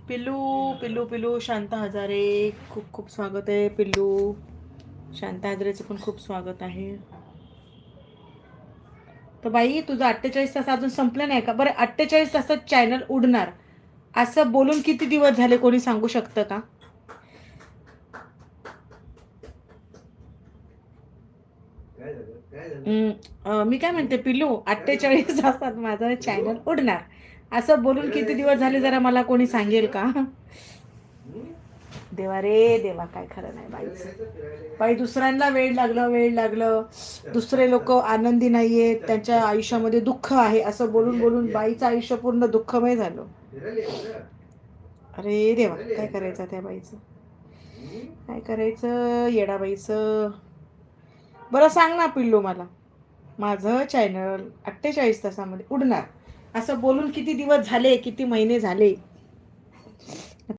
पिल्लू पिल्लू पिल्लू शांत हजारे, खूप खूप स्वागत आहे पिल्लू. शांत हजारेचं पण खूप स्वागत आहे. तर बाई तुझं 48 तास अजून संपलं नाही का? बरं 48 तासात चॅनल उडणार असं बोलून किती दिवस झाले, कोणी सांगू शकतं का? मी काय म्हणते पिल्लू, 48 तासात माझं चॅनल उडणार असं बोलून किती दिवस झाले, जरा मला कोणी सांगेल का? देवा रे देवा, काय खरं नाही बाईचं. बाई दुसऱ्यांना वेळ लागलं, दुसरे लोक आनंदी नाहीयेत, त्यांच्या आयुष्यामध्ये दुःख आहे असं बोलून बोलून बाईचं आयुष्य पूर्ण दुःखमय झालं. अरे देवा, काय करायचं त्या बाईचं, काय करायचं येडाबाईचं. बरं सांग ना पिल्लू मला, माझं चॅनल 48 तासामध्ये उडणार असं बोलून किती दिवस झाले, किती महिने झाले?